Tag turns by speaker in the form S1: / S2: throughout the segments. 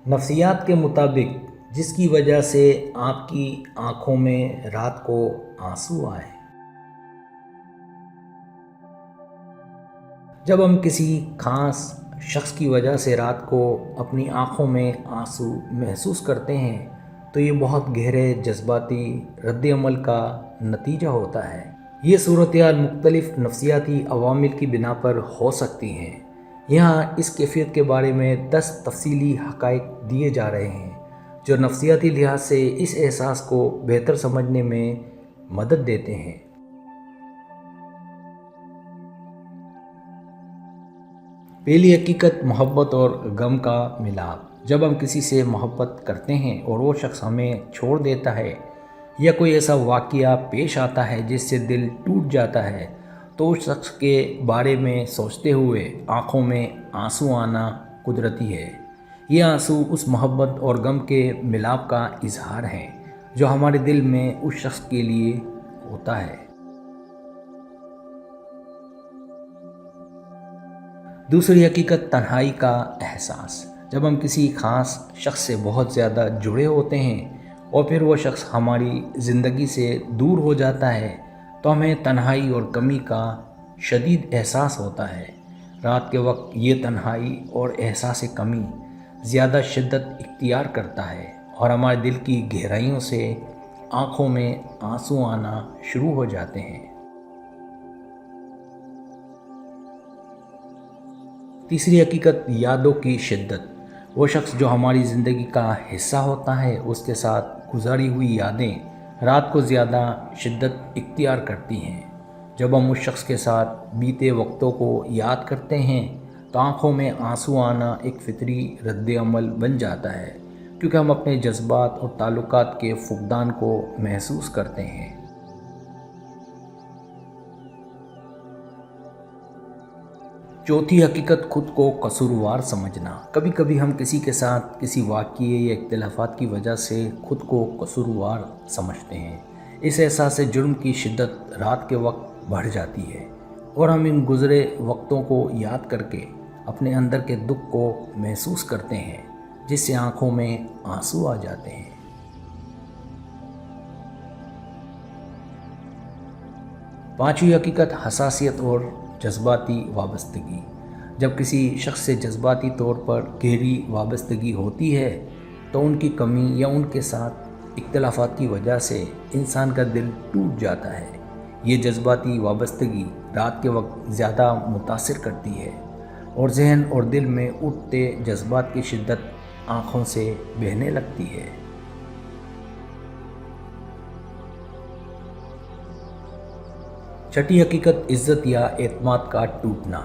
S1: نفسیات کے مطابق جس کی وجہ سے آپ کی آنکھوں میں رات کو آنسو آئے۔ جب ہم کسی خاص شخص کی وجہ سے رات کو اپنی آنکھوں میں آنسو محسوس کرتے ہیں تو یہ بہت گہرے جذباتی رد عمل کا نتیجہ ہوتا ہے۔ یہ صورتحال مختلف نفسیاتی عوامل کی بنا پر ہو سکتی ہیں۔ یہاں اس کیفیت کے بارے میں 10 تفصیلی حقائق دیے جا رہے ہیں جو نفسیاتی لحاظ سے اس احساس کو بہتر سمجھنے میں مدد دیتے ہیں۔ پہلی حقیقت محبت اور غم کا ملاپ۔ جب ہم کسی سے محبت کرتے ہیں اور وہ شخص ہمیں چھوڑ دیتا ہے یا کوئی ایسا واقعہ پیش آتا ہے جس سے دل ٹوٹ جاتا ہے تو اس شخص کے بارے میں سوچتے ہوئے آنکھوں میں آنسو آنا قدرتی ہے۔ یہ آنسو اس محبت اور غم کے ملاپ کا اظہار ہیں جو ہمارے دل میں اس شخص کے لیے ہوتا ہے۔ دوسری حقیقت تنہائی کا احساس۔ جب ہم کسی خاص شخص سے بہت زیادہ جڑے ہوتے ہیں اور پھر وہ شخص ہماری زندگی سے دور ہو جاتا ہے تو ہمیں تنہائی اور کمی کا شدید احساس ہوتا ہے۔ رات کے وقت یہ تنہائی اور احساس کمی زیادہ شدت اختیار کرتا ہے اور ہمارے دل کی گہرائیوں سے آنکھوں میں آنسو آنا شروع ہو جاتے ہیں۔ تیسری حقیقت یادوں کی شدت۔ وہ شخص جو ہماری زندگی کا حصہ ہوتا ہے اس کے ساتھ گزاری ہوئی یادیں رات کو زیادہ شدت اختیار کرتی ہیں۔ جب ہم اس شخص کے ساتھ بیتے وقتوں کو یاد کرتے ہیں تو آنکھوں میں آنسو آنا ایک فطری رد عمل بن جاتا ہے کیونکہ ہم اپنے جذبات اور تعلقات کے فقدان کو محسوس کرتے ہیں۔ چوتھی حقیقت خود کو قصوروار سمجھنا۔ کبھی کبھی ہم کسی کے ساتھ کسی واقعے یا اختلافات کی وجہ سے خود کو قصوروار سمجھتے ہیں۔ اس احساس سے جرم کی شدت رات کے وقت بڑھ جاتی ہے اور ہم ان گزرے وقتوں کو یاد کر کے اپنے اندر کے دکھ کو محسوس کرتے ہیں جس سے آنکھوں میں آنسو آ جاتے ہیں۔ پانچویں حقیقت حساسیت اور جذباتی وابستگی۔ جب کسی شخص سے جذباتی طور پر گہری وابستگی ہوتی ہے تو ان کی کمی یا ان کے ساتھ اختلافات کی وجہ سے انسان کا دل ٹوٹ جاتا ہے۔ یہ جذباتی وابستگی رات کے وقت زیادہ متاثر کرتی ہے اور ذہن اور دل میں اٹھتے جذبات کی شدت آنکھوں سے بہنے لگتی ہے۔ چھٹی حقیقت عزت یا اعتماد کا ٹوٹنا۔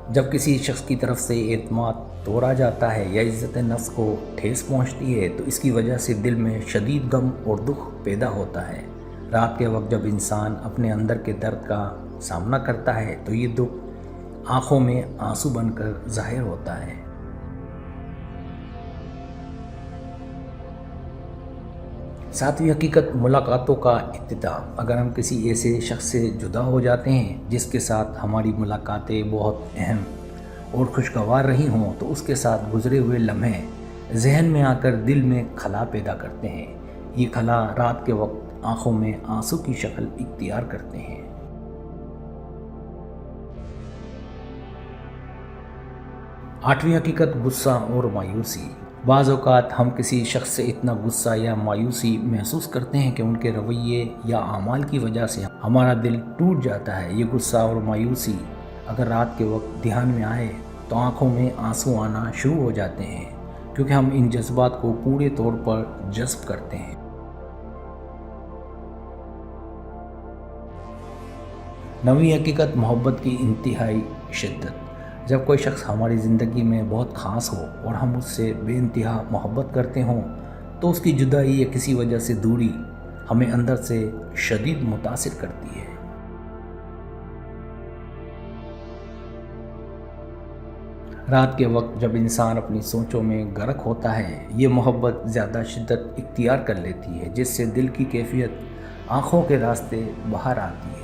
S1: جب کسی شخص کی طرف سے اعتماد توڑا جاتا ہے یا عزت نفس کو ٹھیس پہنچتی ہے تو اس کی وجہ سے دل میں شدید غم اور دکھ پیدا ہوتا ہے۔ رات کے وقت جب انسان اپنے اندر کے درد کا سامنا کرتا ہے تو یہ دکھ آنکھوں میں آنسو بن کر ظاہر ہوتا ہے۔ ساتویں حقیقت ملاقاتوں کا اختتام۔ اگر ہم کسی ایسے شخص سے جدا ہو جاتے ہیں جس کے ساتھ ہماری ملاقاتیں بہت اہم اور خوشگوار رہی ہوں تو اس کے ساتھ گزرے ہوئے لمحے ذہن میں آ کر دل میں خلا پیدا کرتے ہیں۔ یہ خلا رات کے وقت آنکھوں میں آنسو کی شکل اختیار کرتے ہیں۔ آٹھویں حقیقت غصہ اور مایوسی۔ بعض اوقات ہم کسی شخص سے اتنا غصہ یا مایوسی محسوس کرتے ہیں کہ ان کے رویے یا اعمال کی وجہ سے ہمارا دل ٹوٹ جاتا ہے۔ یہ غصہ اور مایوسی اگر رات کے وقت دھیان میں آئے تو آنکھوں میں آنسو آنا شروع ہو جاتے ہیں کیونکہ ہم ان جذبات کو پورے طور پر جذب کرتے ہیں۔ نویں حقیقت محبت کی انتہائی شدت۔ جب کوئی شخص ہماری زندگی میں بہت خاص ہو اور ہم اس سے بے انتہا محبت کرتے ہوں تو اس کی جدائی یا کسی وجہ سے دوری ہمیں اندر سے شدید متاثر کرتی ہے۔ رات کے وقت جب انسان اپنی سوچوں میں غرق ہوتا ہے یہ محبت زیادہ شدت اختیار کر لیتی ہے جس سے دل کی کیفیت آنکھوں کے راستے باہر آتی ہے۔